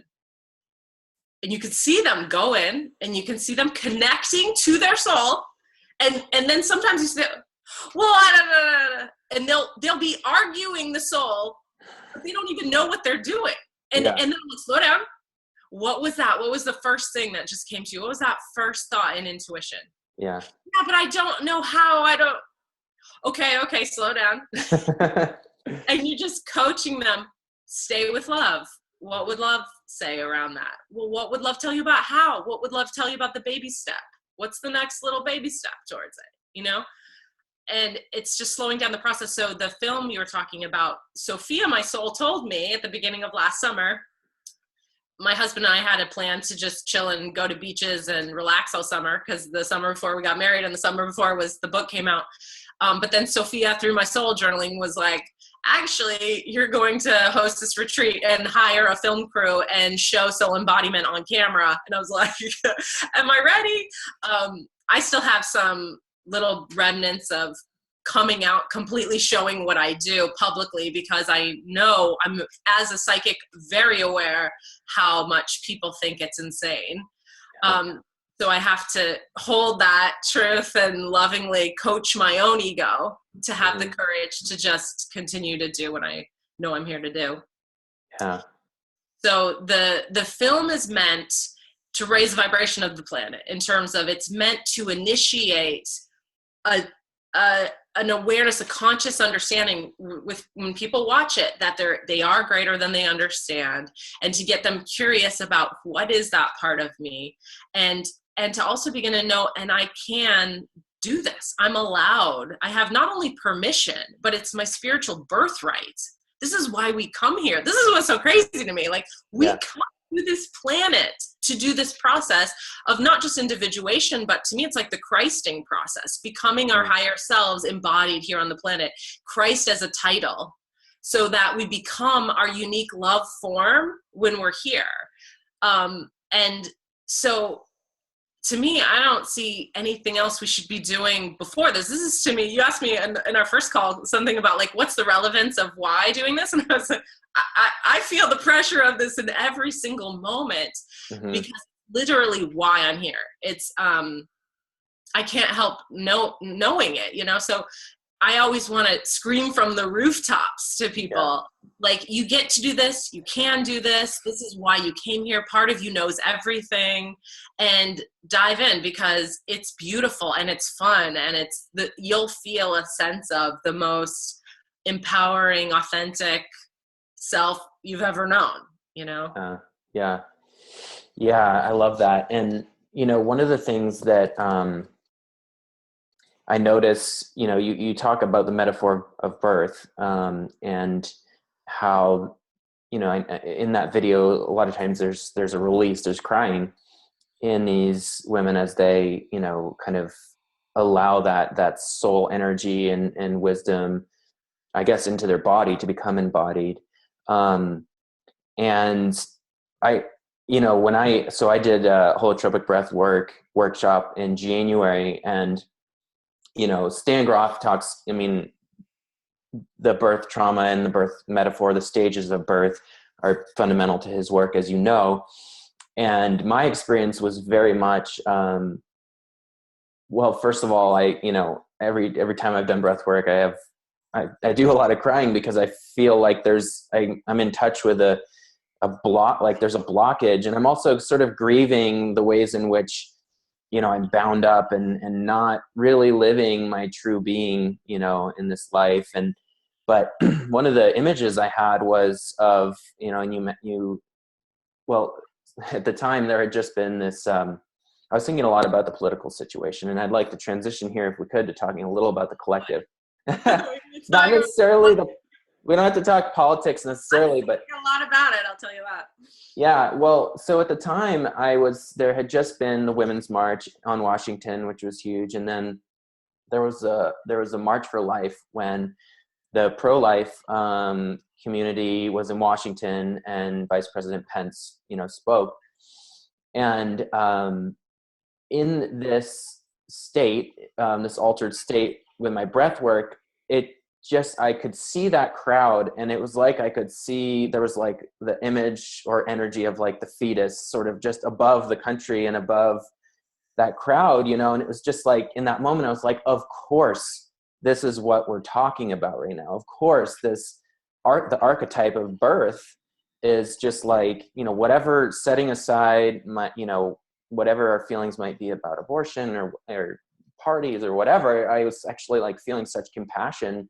And you could see them go in, and you can see them connecting to their soul. And then sometimes you say, well, and they'll be arguing the soul, but they don't even know what they're doing. And then like, slow down. What was that? What was the first thing that just came to you? What was that first thought and intuition? Yeah, but I don't know how. Okay, slow down. And you're just coaching them. Stay with love. What would love say around that? Well, what would love tell you about how? What would love tell you about the baby step? What's the next little baby step towards it? And it's just slowing down the process. So the film you were talking about, Sophia, my soul, told me at the beginning of last summer, my husband and I had a plan to just chill and go to beaches and relax all summer, because the summer before we got married and the summer before the book came out. But then Sophia, through my soul journaling, was like, actually, you're going to host this retreat and hire a film crew and show soul embodiment on camera. And I was like, am I ready? I still have some little remnants of coming out, completely showing what I do publicly, because I know I'm, as a psychic, very aware how much people think it's insane. So I have to hold that truth and lovingly coach my own ego to have the courage to just continue to do what I know I'm here to do. Yeah. So the film is meant to raise the vibration of the planet, in terms of it's meant to initiate an awareness, a conscious understanding with when people watch it, that they are greater than they understand, and to get them curious about what is that part of me, and to also begin to know, and I can do this. I'm allowed. I have not only permission, but it's my spiritual birthright. This is why we come here. This is what's so crazy to me. Like, we come to this planet to do this process of not just individuation, but to me, it's like the Christing process, becoming our higher selves embodied here on the planet. Christ as a title, so that we become our unique love form when we're here. And so to me, I don't see anything else we should be doing before this. This is, to me, you asked me in our first call something about like, what's the relevance of why doing this? And I was like, I feel the pressure of this in every single moment, because literally why I'm here. It's, I can't help knowing it, you know? So I always want to scream from the rooftops to people, like, you get to do this, you can do this, this is why you came here, part of you knows everything, and dive in, because it's beautiful and it's fun, and you'll feel a sense of the most empowering, authentic self you've ever known, you know? Yeah, I love that. And, you know, one of the things that I notice, you know, you talk about the metaphor of birth, and how, you know, in that video, a lot of times there's a release, there's crying in these women as they, you know, kind of allow that soul energy and wisdom, I guess, into their body to become embodied. And I, you know, I did a holotropic breath workshop in January, and, you know, Stan Groff talks, I mean, the birth trauma and the birth metaphor, the stages of birth are fundamental to his work, as you know. And my experience was very much, well, first of all, you know, every time I've done breath work, I do a lot of crying, because I feel like I'm in touch with a block, like there's a blockage. And I'm also sort of grieving the ways in which, you know, I'm bound up and not really living my true being, you know, in this life. But one of the images I had was of, you know, and well, at the time there had just been this, I was thinking a lot about the political situation, and I'd like to transition here, if we could, to talking a little about the collective. Not necessarily we don't have to talk politics necessarily, but a lot about it, I'll tell you that. Yeah, well, so at the time there had just been the Women's March on Washington, which was huge, and then there was a March for Life when the pro-life community was in Washington, and Vice President Pence, you know, spoke. And in this state, this altered state with my breath work, I could see that crowd, and it was like I could see, there was like the image or energy of like the fetus sort of just above the country and above that crowd, you know. And it was just like, in that moment, I was like, of course, this is what we're talking about right now. Of course, the archetype of birth is just like, you know, whatever, setting aside you know, whatever our feelings might be about abortion or parties or whatever, I was actually like feeling such compassion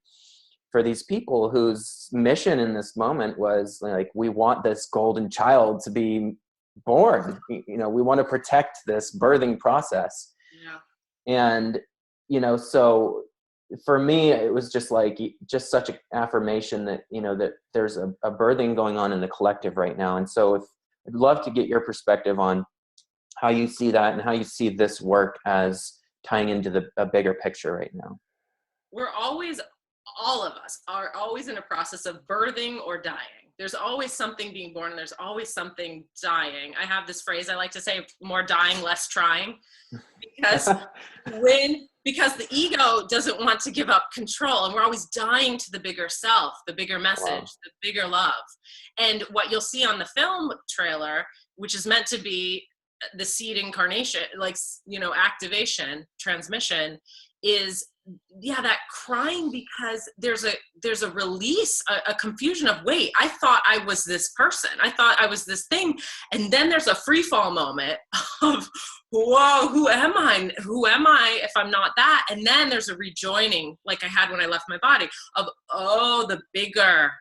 for these people whose mission in this moment was like, we want this golden child to be born, you know, we want to protect this birthing process. And, you know, so for me, it was just like, just such an affirmation that, you know, that there's a birthing going on in the collective right now. And so I'd love to get your perspective on how you see that and how you see this work as tying into a bigger picture right now. All of us are always in a process of birthing or dying. There's always something being born, and there's always something dying. I have this phrase I like to say, more dying, less trying, because because the ego doesn't want to give up control, and we're always dying to the bigger self, the bigger message, the bigger love. And what you'll see on the film trailer, which is meant to be the seed incarnation, like, you know, activation, transmission, is that crying, because there's a release, a confusion of, wait, I thought I was this person, I thought I was this thing, and then there's a free fall moment of, whoa, who am I if I'm not that? And then there's a rejoining, like I had when I left my body, of, oh, the bigger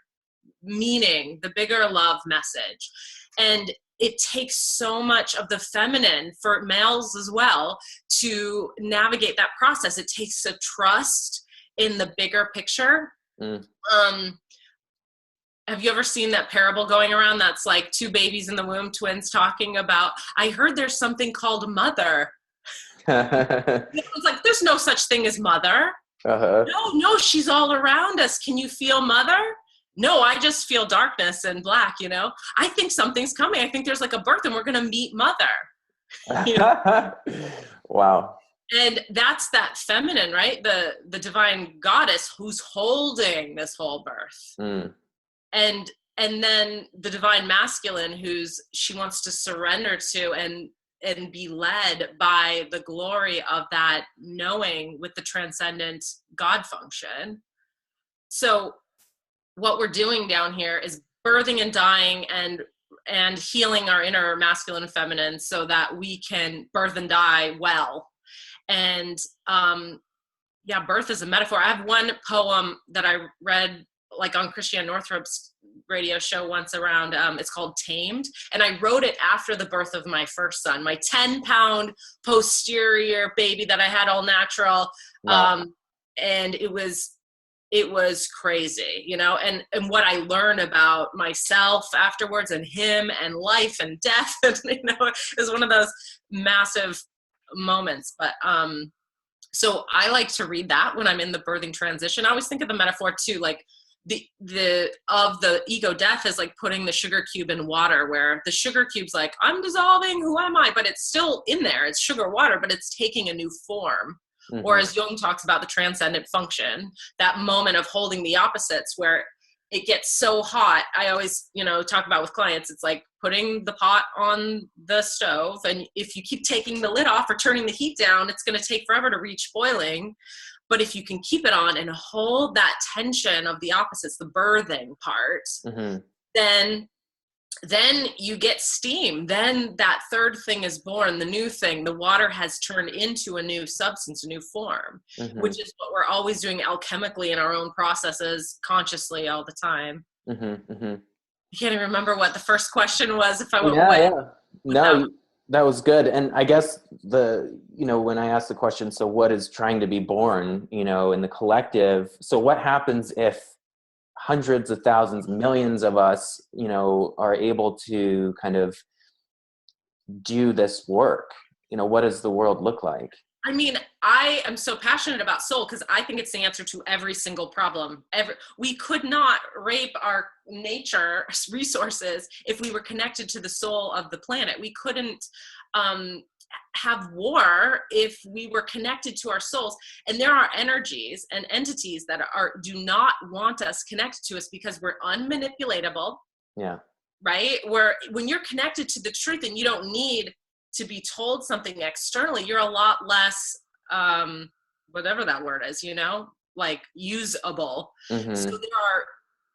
meaning, the bigger love message. And it takes so much of the feminine, for males as well, to navigate that process. It takes a trust in the bigger picture. Have you ever seen that parable going around that's like two babies in the womb, twins talking about, I heard there's something called mother. It's like, there's no such thing as mother. No, she's all around us. Can you feel mother? No, I just feel darkness and black, you know. I think something's coming. I think there's like a birth, and we're going to meet mother. You know? Wow. And that's that feminine, right? The divine goddess who's holding this whole birth. Mm. And then the divine masculine she wants to surrender to and be led by the glory of that knowing with the transcendent God function. So what we're doing down here is birthing and dying and healing our inner masculine and feminine so that we can birth and die well. And birth is a metaphor. I have one poem that I read like on Christiane Northrup's radio show once around, it's called Tamed. And I wrote it after the birth of my first son, my 10-pound posterior baby that I had all natural. Wow. And it was crazy, you know, and what I learned about myself afterwards and him and life and death, and, you know, it was one of those massive moments. But, so I like to read that when I'm in the birthing transition. I always think of the metaphor too, like the ego death is like putting the sugar cube in water, where the sugar cube's like, I'm dissolving, who am I? But it's still in there. It's sugar water, but it's taking a new form. Mm-hmm. Or as Jung talks about the transcendent function, that moment of holding the opposites where it gets so hot. I always, you know, talk about with clients, it's like putting the pot on the stove. And if you keep taking the lid off or turning the heat down, it's going to take forever to reach boiling. But if you can keep it on and hold that tension of the opposites, the birthing part, mm-hmm. then you get steam. Then that third thing is born, the new thing. The water has turned into a new substance, a new form, mm-hmm. which is what we're always doing alchemically in our own processes, consciously all the time. Mm-hmm. Mm-hmm. I can't even remember what the first question was. If I went No, that was good. And I guess when I asked the question, so what is trying to be born, you know, in the collective? So what happens if hundreds of thousands, millions of us, you know, are able to kind of do this work? You know, what does the world look like? I mean, I am so passionate about soul because I think it's the answer to every single problem. We could not rape our nature resources if we were connected to the soul of the planet. We couldn't have war if we were connected to our souls. And there are energies and entities that do not want us connected to us because we're unmanipulatable. Yeah. Right? When you're connected to the truth and you don't need to be told something externally, you're a lot less, whatever that word is, you know, like usable. Mm-hmm. So there are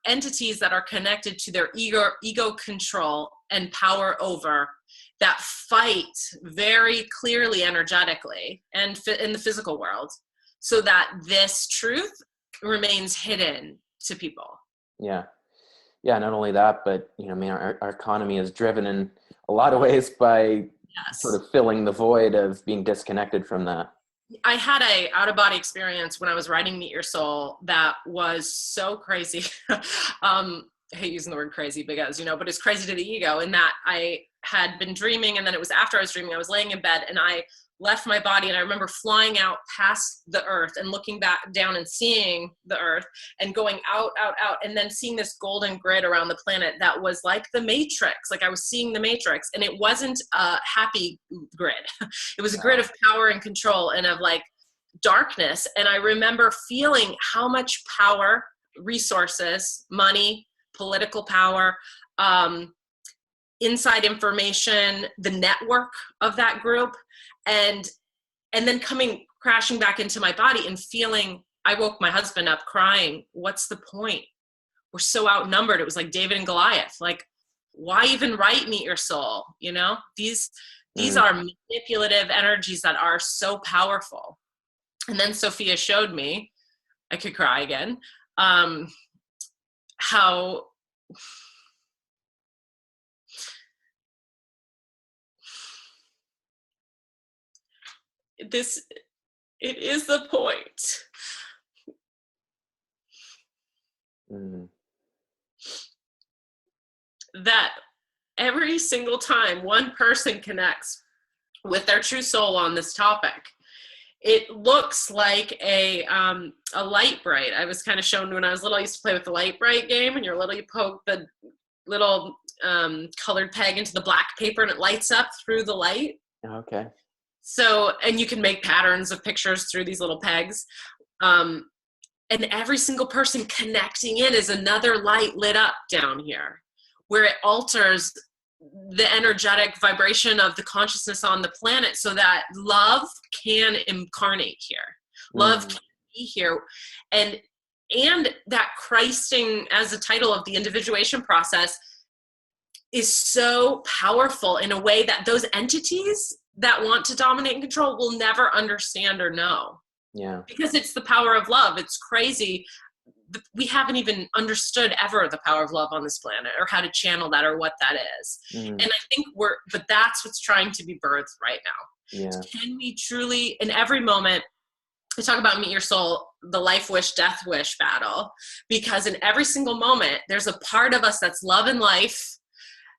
entities that are connected to their ego control and power over that fight very clearly energetically and in the physical world so that this truth remains hidden to people. Yeah. Yeah. Not only that, but, you know, I mean, our economy is driven in a lot of ways by sort of filling the void of being disconnected from that. I had a out-of-body experience when I was writing Meet Your Soul that was so crazy. I hate using the word crazy because, you know, but it's crazy to the ego in that I had been dreaming, and then it was after I was dreaming, I was laying in bed and I left my body, and I remember flying out past the earth and looking back down and seeing the earth and going out, and then seeing this golden grid around the planet that was like the Matrix. Like I was seeing the Matrix, and it wasn't a happy grid. It was a grid of power and control and of like darkness. And I remember feeling how much power, resources, money, political power, inside information, the network of that group, and then coming crashing back into my body and feeling, I woke my husband up crying. What's the point? We're so outnumbered. It was like David and Goliath. Like, why even write Meet Your Soul? You know, these are manipulative energies that are so powerful. And then Sophia showed me, I could cry again, how it is the point. That every single time one person connects with their true soul on this topic, it looks like a light bright. I was kind of shown when I was little, I used to play with the light bright game, and you're little, you poke the little colored peg into the black paper and it lights up through the light. Okay. So, and you can make patterns of pictures through these little pegs. And every single person connecting in is another light lit up down here, where it alters the energetic vibration of the consciousness on the planet so that love can incarnate here. Love can be here. And that Christing, as the title of the individuation process, is so powerful in a way that those entities that want to dominate and control will never understand or know. Yeah. Because it's the power of love. It's crazy. We haven't even understood ever the power of love on this planet, or how to channel that, or what that is. And I think but that's what's trying to be birthed right now. Yeah. Can we truly, in every moment, we talk about meet your soul, the life wish, death wish battle, because in every single moment, there's a part of us that's love and life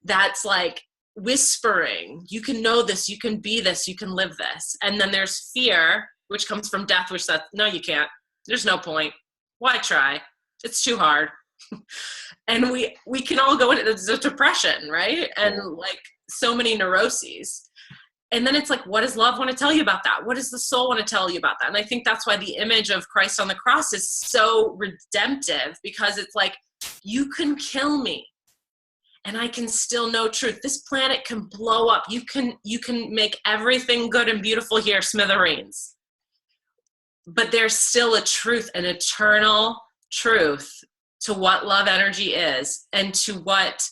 that's like whispering, you can know this, you can be this, you can live this. And then there's fear, which comes from death, which says, no, you can't. There's no point. Why try? It's too hard. And we can all go into depression, right? And like so many neuroses. And then it's like, what does love want to tell you about that? What does the soul want to tell you about that? And I think that's why the image of Christ on the cross is so redemptive, because it's like, you can kill me and I can still know truth. This planet can blow up. You can make everything good and beautiful here, smithereens. But there's still a truth, an eternal truth to what love energy is and to what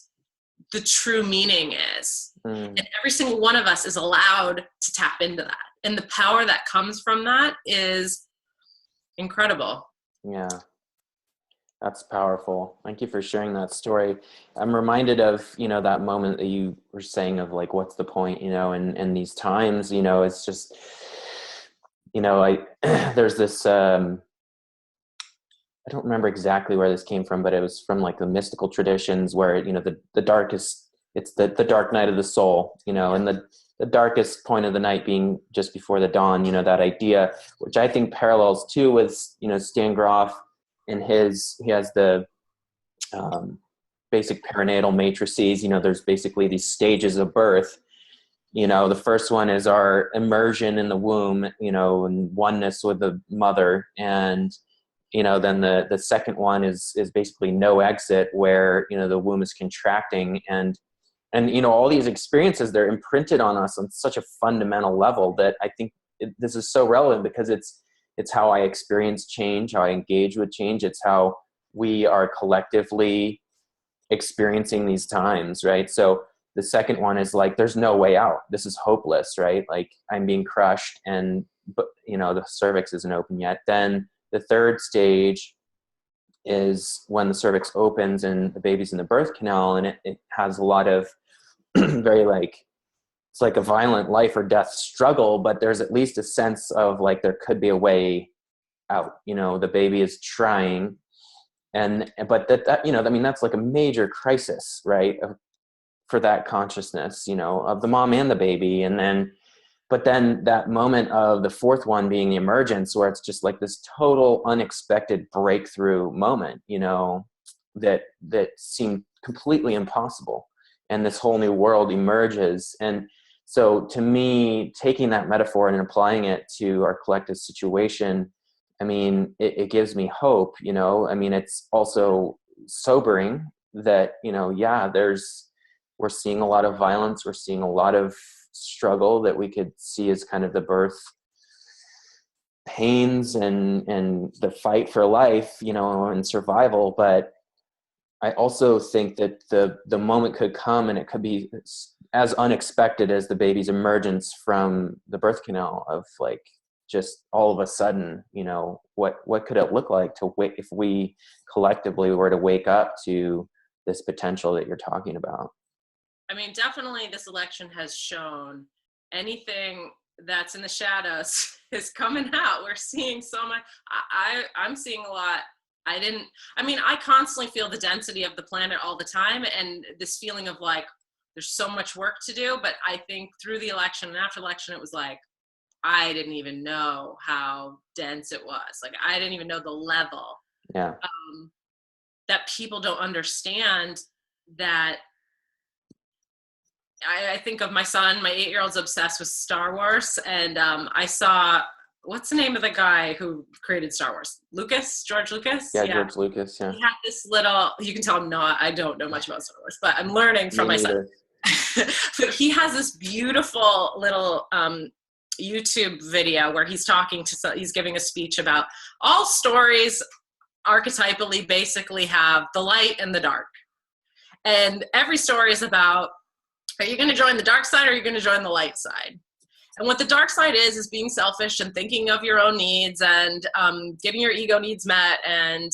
the true meaning is. And every single one of us is allowed to tap into that. And the power that comes from that is incredible. Yeah. That's powerful. Thank you for sharing that story. I'm reminded of, that moment that you were saying of like, what's the point, and these times, it's just, there's this, I don't remember exactly where this came from, but it was from like the mystical traditions where, the darkest, it's the dark night of the soul, and the darkest point of the night being just before the dawn, that idea, which I think parallels too with, Stan Groff and he has the basic perinatal matrices. There's basically these stages of birth. The first one is our immersion in the womb, and oneness with the mother. And, then the second one is basically no exit, where, the womb is contracting. And all these experiences, they're imprinted on us on such a fundamental level that I think this is so relevant, because it's how I experience change, how I engage with change. It's how we are collectively experiencing these times, right? So the second one is like, there's no way out. This is hopeless, right? Like I'm being crushed but the cervix isn't open yet. Then the third stage is when the cervix opens and the baby's in the birth canal, and it has a lot of very it's like a violent life or death struggle, but there's at least a sense of like, there could be a way out, the baby is trying. But that's like a major crisis, right? For that consciousness, of the mom and the baby. But then that moment of the fourth one being the emergence, where it's just like this total unexpected breakthrough moment, that seemed completely impossible. And this whole new world emerges. And so to me, taking that metaphor and applying it to our collective situation, it gives me hope, it's also sobering that, we're seeing a lot of violence. We're seeing a lot of struggle that we could see as kind of the birth pains and the fight for life, and survival. But I also think that the moment could come, and it could be as unexpected as the baby's emergence from the birth canal, of like, just all of a sudden, what could it look like to wait if we collectively were to wake up to this potential that you're talking about? Definitely this election has shown anything that's in the shadows is coming out. We're seeing so much. I'm seeing a lot. I constantly feel the density of the planet all the time, and this feeling of like, there's so much work to do. But I think through the election and after election, it was like, I didn't even know how dense it was. Like, I didn't even know the level. Yeah. That people don't understand that I think of my son, my 8-year-old's obsessed with Star Wars. And I saw, what's the name of the guy who created Star Wars? George Lucas? Yeah, George Lucas, yeah. He had this little, you can tell I don't know much about Star Wars, but I'm learning from my son. But he has this beautiful little YouTube video where he's he's giving a speech about all stories archetypally basically have the light and the dark. And every story is about, are you going to join the dark side or are you going to join the light side? And what the dark side is being selfish and thinking of your own needs and getting your ego needs met and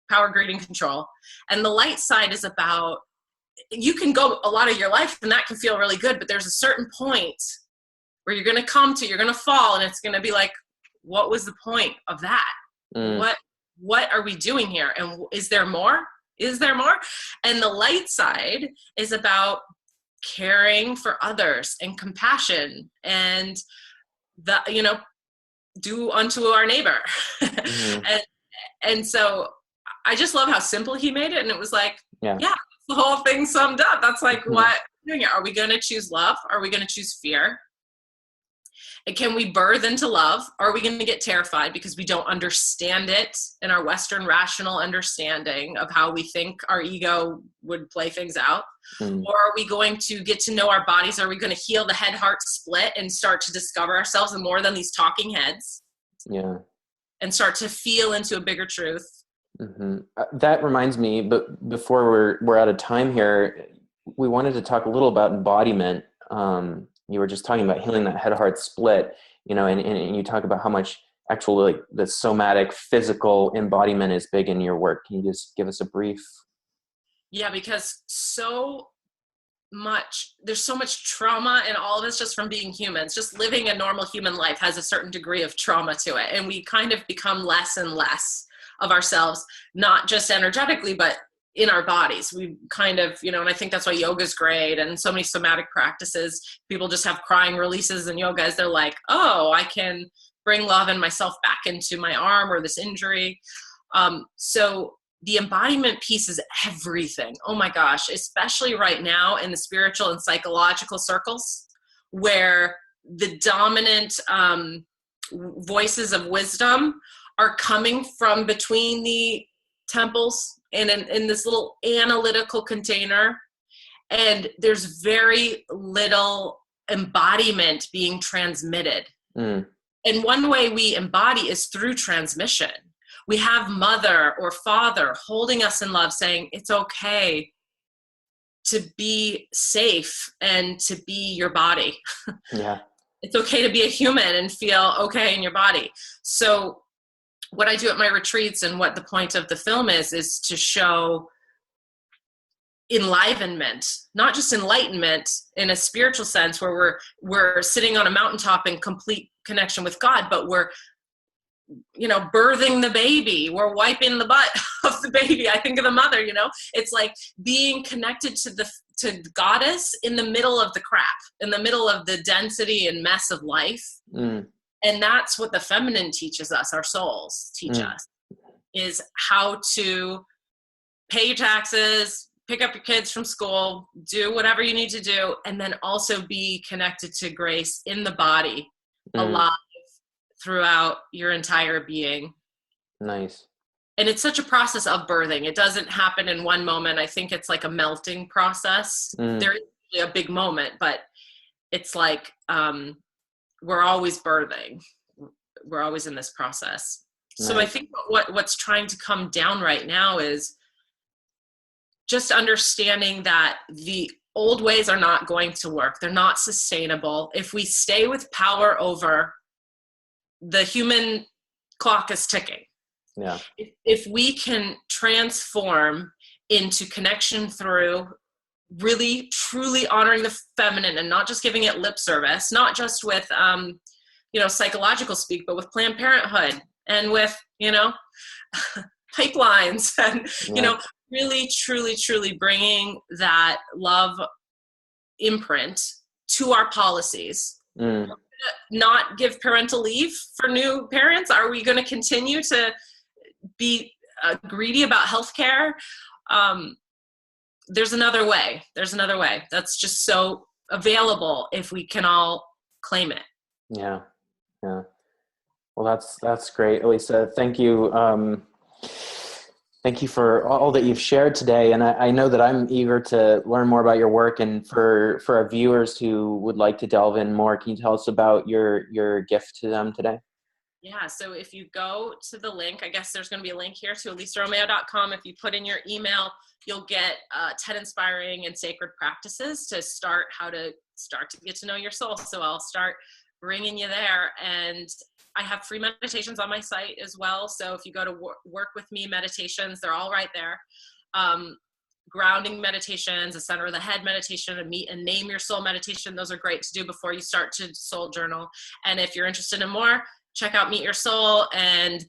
power, greed, and control. And the light side is about, you can go a lot of your life and that can feel really good, but there's a certain point where you're going to fall, and it's going to be like, what was the point of that? What are we doing here? And is there more? And the light side is about caring for others and compassion and do unto our neighbor. and so I just love how simple he made it. And it was like, yeah, the whole thing summed up. That's like, what we're doing. Are we going to choose love? Are we going to choose fear? And can we birth into love? Or are we going to get terrified because we don't understand it in our Western rational understanding of how we think our ego would play things out? Or are we going to get to know our bodies? Are we going to heal the head-heart split and start to discover ourselves and more than these talking heads? Yeah. And start to feel into a bigger truth. That reminds me, but before we're out of time here, we wanted to talk a little about embodiment. You were just talking about healing that head-heart split, and you talk about how much actually like the somatic physical embodiment is big in your work. Can you just give us a brief? Yeah, because there's so much trauma in all of us just from being humans. Just living a normal human life has a certain degree of trauma to it. And we kind of become less and less of ourselves, not just energetically, but in our bodies. We kind of, and I think that's why yoga is great. And so many somatic practices, people just have crying releases in yoga as they're like, oh, I can bring love and myself back into my arm or this injury. So the embodiment piece is everything. Oh my gosh, especially right now in the spiritual and psychological circles where the dominant voices of wisdom are coming from between the temples in this little analytical container, and there's very little embodiment being transmitted. And one way we embody is through transmission. We have mother or father holding us in love, saying it's okay to be safe and to be your body. Yeah. It's okay to be a human and feel okay in your body. So what I do at my retreats and what the point of the film is to show enlivenment, not just enlightenment in a spiritual sense where we're sitting on a mountaintop in complete connection with God, but we're, birthing the baby, we're wiping the butt of the baby. I think of the mother, it's like being connected to Goddess in the middle of the crap, in the middle of the density and mess of life. And that's what the feminine teaches us, our souls teach us, is how to pay your taxes, pick up your kids from school, do whatever you need to do, and then also be connected to grace in the body, alive throughout your entire being. Nice. And it's such a process of birthing. It doesn't happen in one moment. I think it's like a melting process. There is usually a big moment, but it's like, we're always birthing. We're always in this process. Nice. So I think what's trying to come down right now is just understanding that the old ways are not going to work. They're not sustainable. If we stay with power over, the human clock is ticking. Yeah. If we can transform into connection through really truly honoring the feminine and not just giving it lip service, not just with psychological speak, but with Planned Parenthood and with pipelines and really truly bringing that love imprint to our policies. Not give parental leave for new parents? Are we going to continue to be greedy about healthcare? there's another way. There's another way. That's just so available if we can all claim it. Yeah. Yeah. Well, that's great, Elisa. Thank you. Thank you for all that you've shared today. And I know that I'm eager to learn more about your work. And for our viewers who would like to delve in more, can you tell us about your gift to them today? Yeah, so if you go to the link, I guess there's going to be a link here to elisaromeo.com. If you put in your email, you'll get 10 inspiring and sacred practices to start to get to know your soul. So I'll start bringing you there. And I have free meditations on my site as well. So if you go to work with me meditations, they're all right there. Grounding meditations, a center of the head meditation, a meet and name your soul meditation. Those are great to do before you start to soul journal. And if you're interested in more, check out Meet Your Soul, and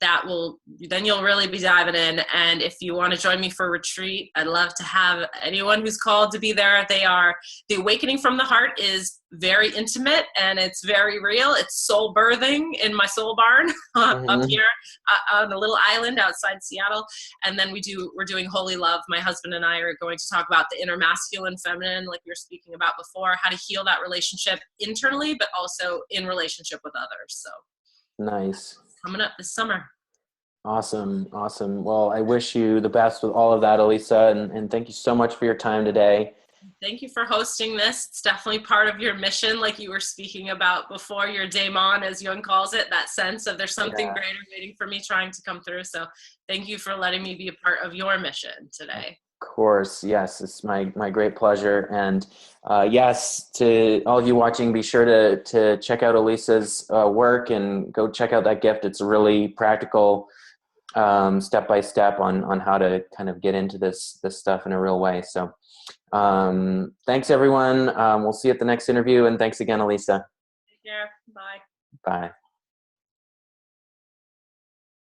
then you'll really be diving in. And if you want to join me for a retreat, I'd love to have anyone who's called to be there. The Awakening from the Heart is very intimate and it's very real. It's soul birthing in my soul barn up here on a little island outside Seattle. And then we're doing Holy Love. My husband and I are going to talk about the inner masculine, feminine, like we were speaking about before, how to heal that relationship internally, but also in relationship with others. So nice. Coming up this summer. Awesome. Well, I wish you the best with all of that, Elisa, and thank you so much for your time today. Thank you for hosting this. It's definitely part of your mission, like you were speaking about before, your daemon, as Jung calls it, that sense of there's something greater waiting for me trying to come through. So thank you for letting me be a part of your mission today. Of course. Yes, it's my great pleasure. And yes, to all of you watching, be sure to check out Elisa's work and go check out that gift. It's a really practical step-by-step on how to kind of get into this stuff in a real way. So thanks, everyone. We'll see you at the next interview. And thanks again, Elisa. Take care. Bye. Bye.